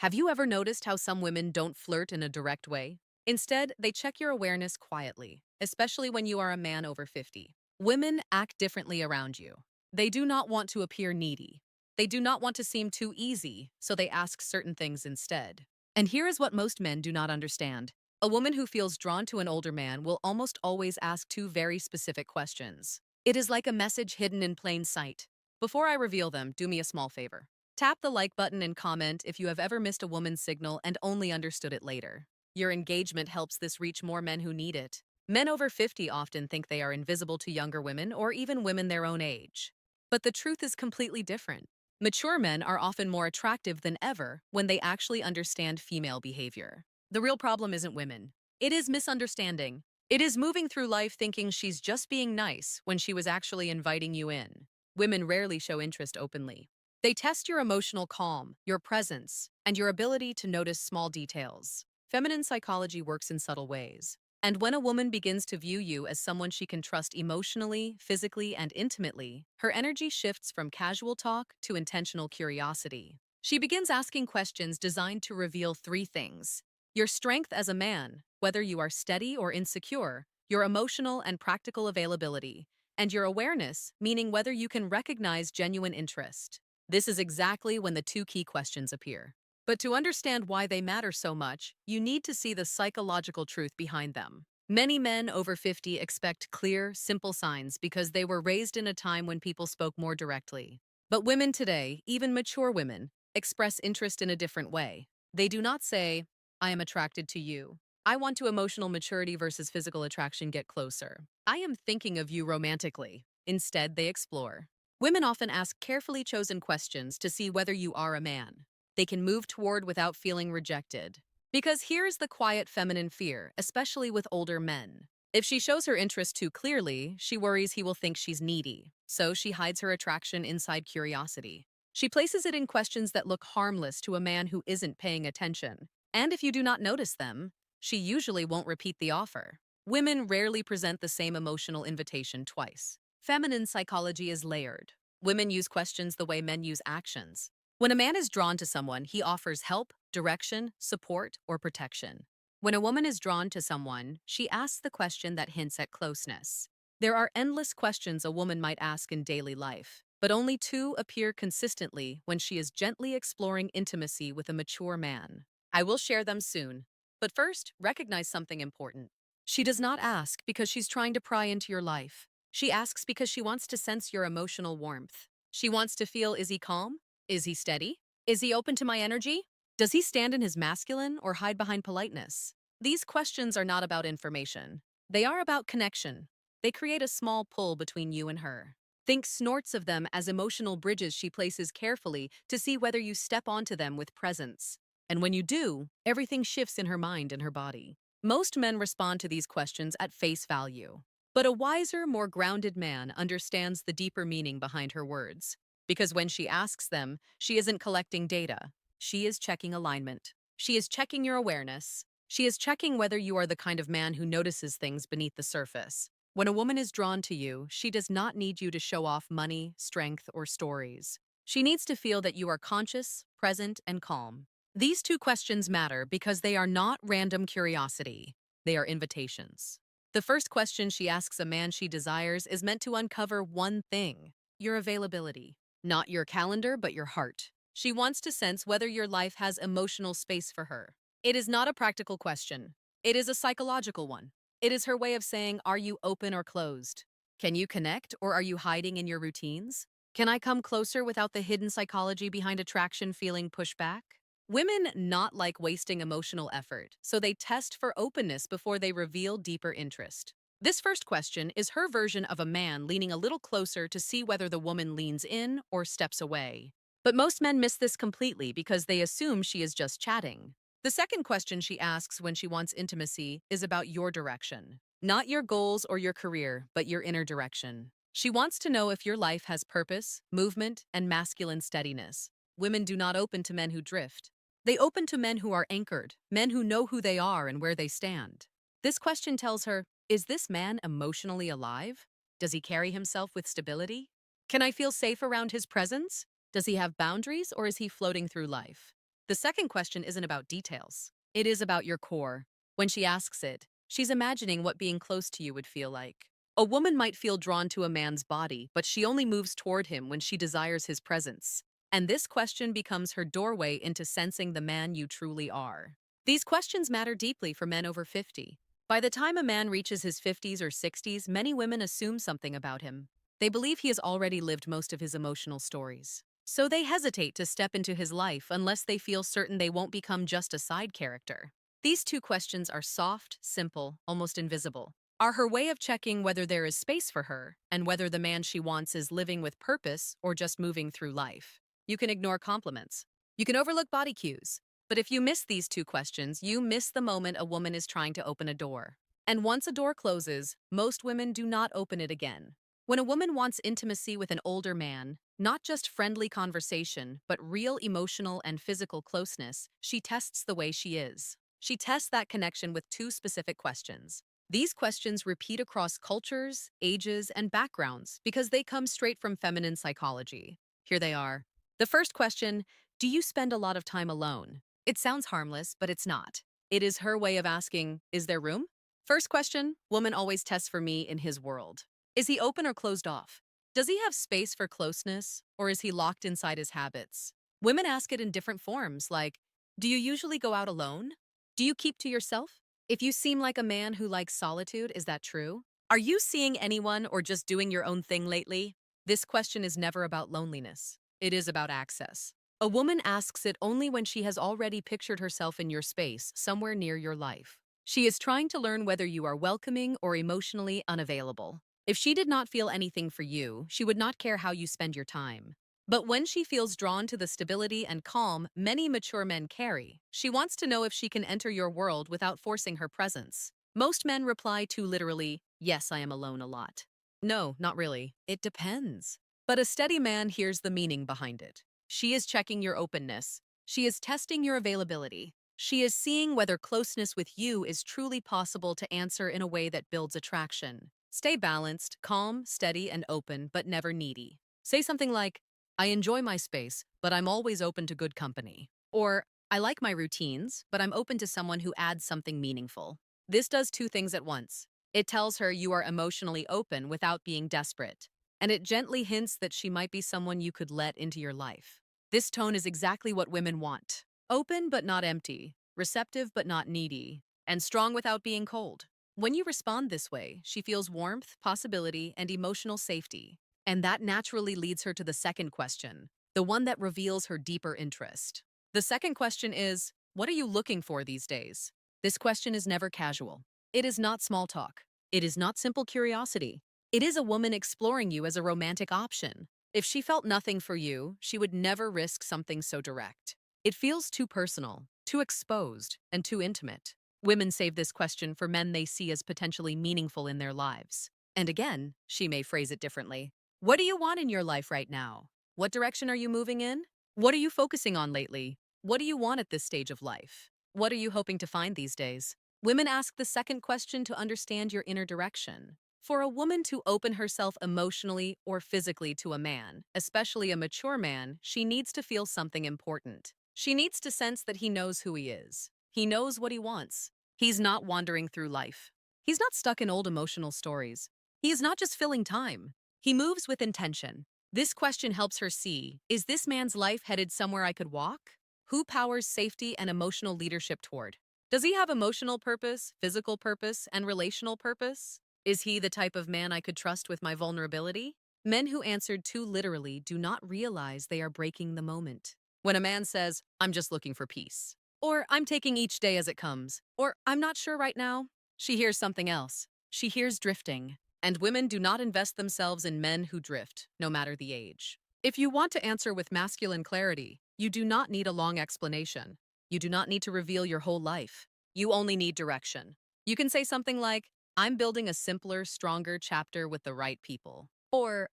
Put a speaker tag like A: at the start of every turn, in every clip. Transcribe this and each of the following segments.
A: Have you ever noticed how some women don't flirt in a direct way? Instead, they check your awareness quietly, especially when you are a man over 50. Women act differently around you. They do not want to appear needy. They do not want to seem too easy, so they ask certain things instead. And here is what most men do not understand. A woman who feels drawn to an older man will almost always ask two very specific questions. It is like a message hidden in plain sight. Before I reveal them, do me a small favor. Tap the like button and comment if you have ever missed a woman's signal and only understood it later. Your engagement helps this reach more men who need it. Men over 50 often think they are invisible to younger women or even women their own age. But the truth is completely different. Mature men are often more attractive than ever when they actually understand female behavior. The real problem isn't women. It is misunderstanding. It is moving through life thinking she's just being nice when she was actually inviting you in. Women rarely show interest openly. They test your emotional calm, your presence, and your ability to notice small details. Feminine psychology works in subtle ways. And when a woman begins to view you as someone she can trust emotionally, physically, and intimately, her energy shifts from casual talk to intentional curiosity. She begins asking questions designed to reveal three things: your strength as a man, whether you are steady or insecure, your emotional and practical availability, and your awareness, meaning whether you can recognize genuine interest. This is exactly when the two key questions appear. But to understand why they matter so much, you need to see the psychological truth behind them. Many men over 50 expect clear, simple signs because they were raised in a time when people spoke more directly. But women today, even mature women, express interest in a different way. They do not say, I am attracted to you. I want to emotional maturity versus physical attraction get closer. I am thinking of you romantically. Instead, they explore. Women often ask carefully chosen questions to see whether you are a man they can move toward without feeling rejected. Because here's the quiet feminine fear, especially with older men. If she shows her interest too clearly, she worries he will think she's needy. So she hides her attraction inside curiosity. She places it in questions that look harmless to a man who isn't paying attention. And if you do not notice them, she usually won't repeat the offer. Women rarely present the same emotional invitation twice. Feminine psychology is layered. Women use questions the way men use actions. When a man is drawn to someone, he offers help, direction, support, or protection. When a woman is drawn to someone, she asks the question that hints at closeness. There are endless questions a woman might ask in daily life, but only two appear consistently when she is gently exploring intimacy with a mature man. I will share them soon. But first, recognize something important. She does not ask because she's trying to pry into your life. She asks because she wants to sense your emotional warmth. She wants to feel, is he calm? Is he steady? Is he open to my energy? Does he stand in his masculine or hide behind politeness? These questions are not about information. They are about connection. They create a small pull between you and her. Think snorts of them as emotional bridges she places carefully to see whether you step onto them with presence. And when you do, everything shifts in her mind and her body. Most men respond to these questions at face value. But a wiser, more grounded man understands the deeper meaning behind her words. Because when she asks them, she isn't collecting data. She is checking alignment. She is checking your awareness. She is checking whether you are the kind of man who notices things beneath the surface. When a woman is drawn to you, she does not need you to show off money, strength, or stories. She needs to feel that you are conscious, present, and calm. These two questions matter because they are not random curiosity. They are invitations. The first question she asks a man she desires is meant to uncover one thing: your availability. Not your calendar, but your heart. She wants to sense whether your life has emotional space for her. It is not a practical question. It is a psychological one. It is her way of saying, are you open or closed? Can you connect, or are you hiding in your routines? Can I come closer without the hidden psychology behind attraction feeling pushback? Women not like wasting emotional effort, so they test for openness before they reveal deeper interest. This first question is her version of a man leaning a little closer to see whether the woman leans in or steps away. But most men miss this completely because they assume she is just chatting. The second question she asks when she wants intimacy is about your direction. Not your goals or your career, but your inner direction. She wants to know if your life has purpose, movement, and masculine steadiness. Women do not open to men who drift. They open to men who are anchored, men who know who they are and where they stand. This question tells her, is this man emotionally alive? Does he carry himself with stability? Can I feel safe around his presence? Does he have boundaries or is he floating through life? The second question isn't about details. It is about your core. When she asks it, she's imagining what being close to you would feel like. A woman might feel drawn to a man's body, but she only moves toward him when she desires his presence. And this question becomes her doorway into sensing the man you truly are. These questions matter deeply for men over 50. By the time a man reaches his 50s or 60s, many women assume something about him. They believe he has already lived most of his emotional stories. So they hesitate to step into his life unless they feel certain they won't become just a side character. These two questions are soft, simple, almost invisible, are her way of checking whether there is space for her and whether the man she wants is living with purpose or just moving through life. You can ignore compliments. You can overlook body cues. But if you miss these two questions, you miss the moment a woman is trying to open a door. And once a door closes, most women do not open it again. When a woman wants intimacy with an older man, not just friendly conversation, but real emotional and physical closeness, she tests the way she is. She tests that connection with two specific questions. These questions repeat across cultures, ages, and backgrounds because they come straight from feminine psychology. Here they are. The first question, do you spend a lot of time alone? It sounds harmless, but it's not. It is her way of asking, is there room? First question, woman always tests for me in his world. Is he open or closed off? Does he have space for closeness, or is he locked inside his habits? Women ask it in different forms, like, do you usually go out alone? Do you keep to yourself? If you seem like a man who likes solitude, is that true? Are you seeing anyone or just doing your own thing lately? This question is never about loneliness. It is about access. A woman asks it only when she has already pictured herself in your space, somewhere near your life. She is trying to learn whether you are welcoming or emotionally unavailable. If she did not feel anything for you, she would not care how you spend your time. But when she feels drawn to the stability and calm many mature men carry, she wants to know if she can enter your world without forcing her presence. Most men reply too literally, yes, I am alone a lot. No, not really. It depends. But a steady man hears the meaning behind it. She is checking your openness. She is testing your availability. She is seeing whether closeness with you is truly possible to answer in a way that builds attraction. Stay balanced, calm, steady, and open, but never needy. Say something like, I enjoy my space, but I'm always open to good company. Or, I like my routines, but I'm open to someone who adds something meaningful. This does two things at once. It tells her you are emotionally open without being desperate, and it gently hints that she might be someone you could let into your life. This tone is exactly what women want. Open but not empty, receptive but not needy, and strong without being cold. When you respond this way, she feels warmth, possibility, and emotional safety. And that naturally leads her to the second question, the one that reveals her deeper interest. The second question is, what are you looking for these days? This question is never casual. It is not small talk. It is not simple curiosity. It is a woman exploring you as a romantic option. If she felt nothing for you, she would never risk something so direct. It feels too personal, too exposed, and too intimate. Women save this question for men they see as potentially meaningful in their lives. And again, she may phrase it differently. What do you want in your life right now? What direction are you moving in? What are you focusing on lately? What do you want at this stage of life? What are you hoping to find these days? Women ask the second question to understand your inner direction. For a woman to open herself emotionally or physically to a man, especially a mature man, she needs to feel something important. She needs to sense that he knows who he is. He knows what he wants. He's not wandering through life. He's not stuck in old emotional stories. He is not just filling time. He moves with intention. This question helps her see, is this man's life headed somewhere I could walk? Who powers safety and emotional leadership toward? Does he have emotional purpose, physical purpose, and relational purpose? Is he the type of man I could trust with my vulnerability? Men who answered too literally do not realize they are breaking the moment. When a man says, I'm just looking for peace, or I'm taking each day as it comes, or I'm not sure right now, she hears something else. She hears drifting. And women do not invest themselves in men who drift, no matter the age. If you want to answer with masculine clarity, you do not need a long explanation. You do not need to reveal your whole life. You only need direction. You can say something like, I'm building a simpler, stronger chapter with the right people. Or,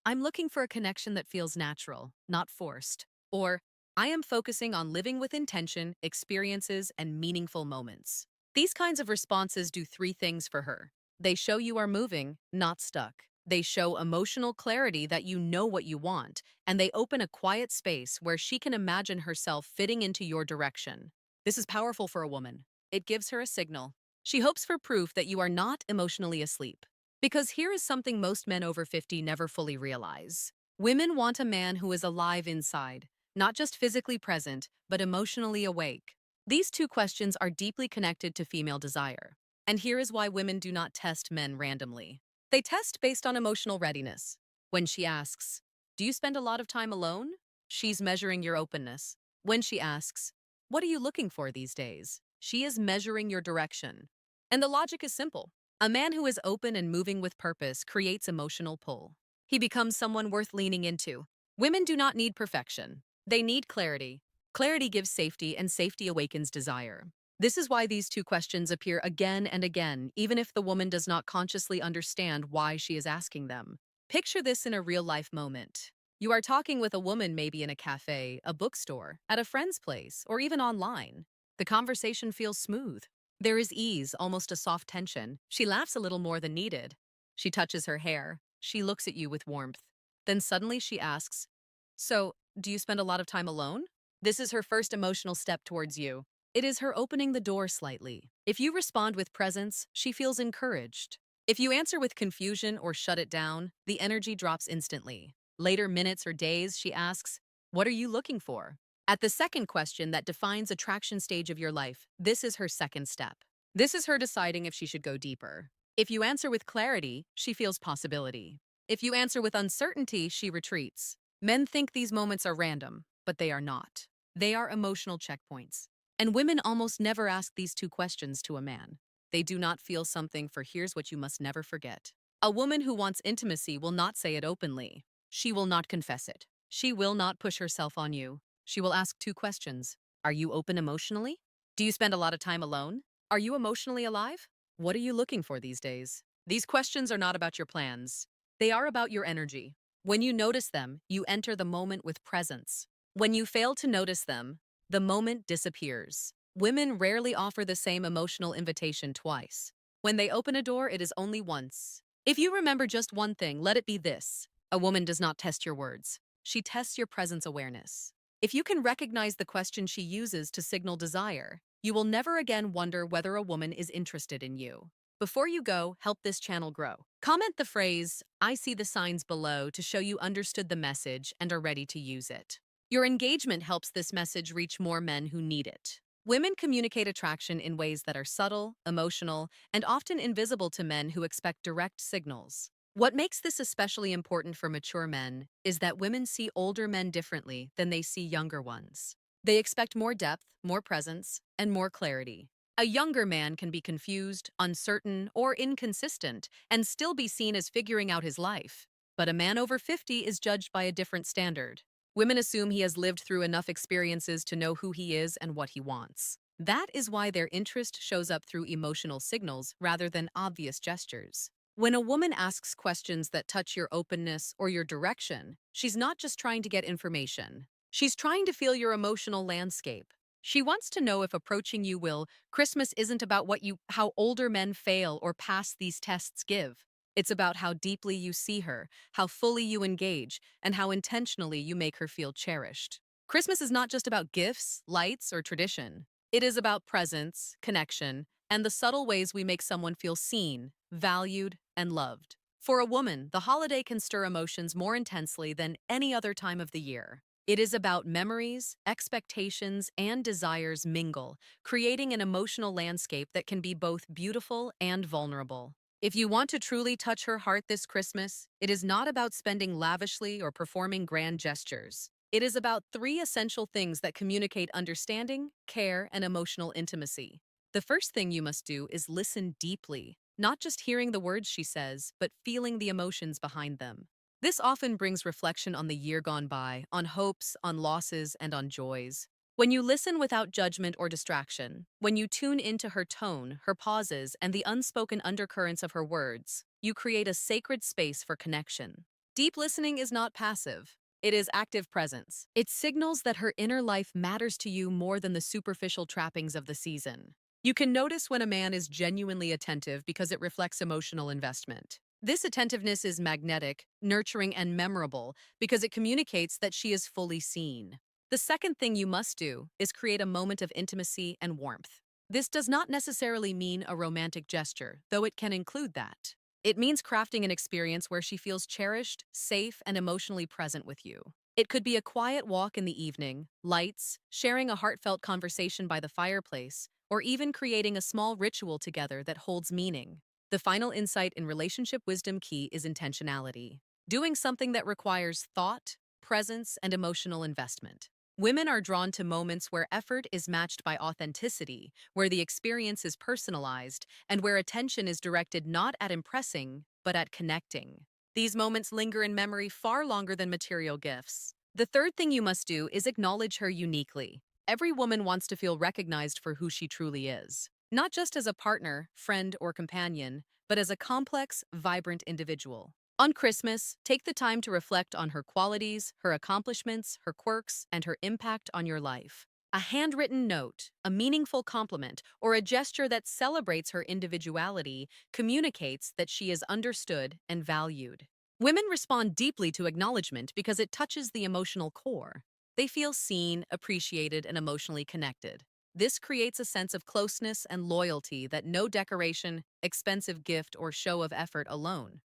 A: I'm looking for a connection that feels natural, not forced. Or, I am focusing on living with intention, experiences, and meaningful moments. These kinds of responses do three things for her. They show you are moving, not stuck. They show emotional clarity that you know what you want, and they open a quiet space where she can imagine herself fitting into your direction. This is powerful for a woman. It gives her a signal. She hopes for proof that you are not emotionally asleep. Because here is something most men over 50 never fully realize. Women want a man who is alive inside, not just physically present, but emotionally awake. These two questions are deeply connected to female desire. And here is why women do not test men randomly. They test based on emotional readiness. When she asks, "Do you spend a lot of time alone?" She's measuring your openness. When she asks, "What are you looking for these days?" She is measuring your direction. And the logic is simple. A man who is open and moving with purpose creates emotional pull. He becomes someone worth leaning into. Women do not need perfection. They need clarity. Clarity gives safety, and safety awakens desire. This is why these two questions appear again and again, even if the woman does not consciously understand why she is asking them. Picture this in a real-life moment. You are talking with a woman, maybe in a cafe, a bookstore, at a friend's place, or even online. The conversation feels smooth. There is ease, almost a soft tension. She laughs a little more than needed. She touches her hair. She looks at you with warmth. Then suddenly she asks, "So, do you spend a lot of time alone?" This is her first emotional step towards you. It is her opening the door slightly. If you respond with presence, she feels encouraged. If you answer with confusion or shut it down, the energy drops instantly. Later minutes or days, she asks, "What are you looking for?" At the second question that defines attraction stage of your life, this is her second step. This is her deciding if she should go deeper. If you answer with clarity, she feels possibility. If you answer with uncertainty, she retreats. Men think these moments are random, but they are not. They are emotional checkpoints. And women almost never ask these two questions to a man. They do not feel something, for here's what you must never forget. A woman who wants intimacy will not say it openly. She will not confess it. She will not push herself on you. She will ask two questions. Are you open emotionally? Do you spend a lot of time alone? Are you emotionally alive? What are you looking for these days? These questions are not about your plans. They are about your energy. When you notice them, you enter the moment with presence. When you fail to notice them, the moment disappears. Women rarely offer the same emotional invitation twice. When they open a door, it is only once. If you remember just one thing, let it be this. A woman does not test your words. She tests your presence awareness. If you can recognize the question she uses to signal desire, you will never again wonder whether a woman is interested in you. Before you go, help this channel grow. Comment the phrase, "I see the signs below," to show you understood the message and are ready to use it. Your engagement helps this message reach more men who need it. Women communicate attraction in ways that are subtle, emotional, and often invisible to men who expect direct signals. What makes this especially important for mature men is that women see older men differently than they see younger ones. They expect more depth, more presence, and more clarity. A younger man can be confused, uncertain, or inconsistent and still be seen as figuring out his life. But a man over 50 is judged by a different standard. Women assume he has lived through enough experiences to know who he is and what he wants. That is why their interest shows up through emotional signals rather than obvious gestures. When a woman asks questions that touch your openness or your direction, she's not just trying to get information. She's trying to feel your emotional landscape. She wants to know if approaching you will. Christmas isn't about how older men fail or pass these tests give. It's about how deeply you see her, how fully you engage, and how intentionally you make her feel cherished. Christmas is not just about gifts, lights, or tradition. It is about presence, connection, and the subtle ways we make someone feel seen, valued, and loved. For a woman, the holiday can stir emotions more intensely than any other time of the year. It is about memories, expectations, and desires mingle, creating an emotional landscape that can be both beautiful and vulnerable. If you want to truly touch her heart this Christmas, it is not about spending lavishly or performing grand gestures. It is about three essential things that communicate understanding, care, and emotional intimacy. The first thing you must do is listen deeply, not just hearing the words she says, but feeling the emotions behind them. This often brings reflection on the year gone by, on hopes, on losses, and on joys. When you listen without judgment or distraction, when you tune into her tone, her pauses, and the unspoken undercurrents of her words, you create a sacred space for connection. Deep listening is not passive. It is active presence. It signals that her inner life matters to you more than the superficial trappings of the season. You can notice when a man is genuinely attentive because it reflects emotional investment. This attentiveness is magnetic, nurturing, and memorable because it communicates that she is fully seen. The second thing you must do is create a moment of intimacy and warmth. This does not necessarily mean a romantic gesture, though it can include that. It means crafting an experience where she feels cherished, safe, and emotionally present with you. It could be a quiet walk in the evening, lights, sharing a heartfelt conversation by the fireplace, or even creating a small ritual together that holds meaning. The final insight in relationship wisdom key is intentionality, doing something that requires thought, presence, and emotional investment. Women are drawn to moments where effort is matched by authenticity, where the experience is personalized, and where attention is directed not at impressing, but at connecting. These moments linger in memory far longer than material gifts. The third thing you must do is acknowledge her uniquely. Every woman wants to feel recognized for who she truly is. Not just as a partner, friend, or companion, but as a complex, vibrant individual. On Christmas, take the time to reflect on her qualities, her accomplishments, her quirks, and her impact on your life. A handwritten note, a meaningful compliment, or a gesture that celebrates her individuality communicates that she is understood and valued. Women respond deeply to acknowledgement because it touches the emotional core. They feel seen, appreciated, and emotionally connected. This creates a sense of closeness and loyalty that no decoration, expensive gift, or show of effort alone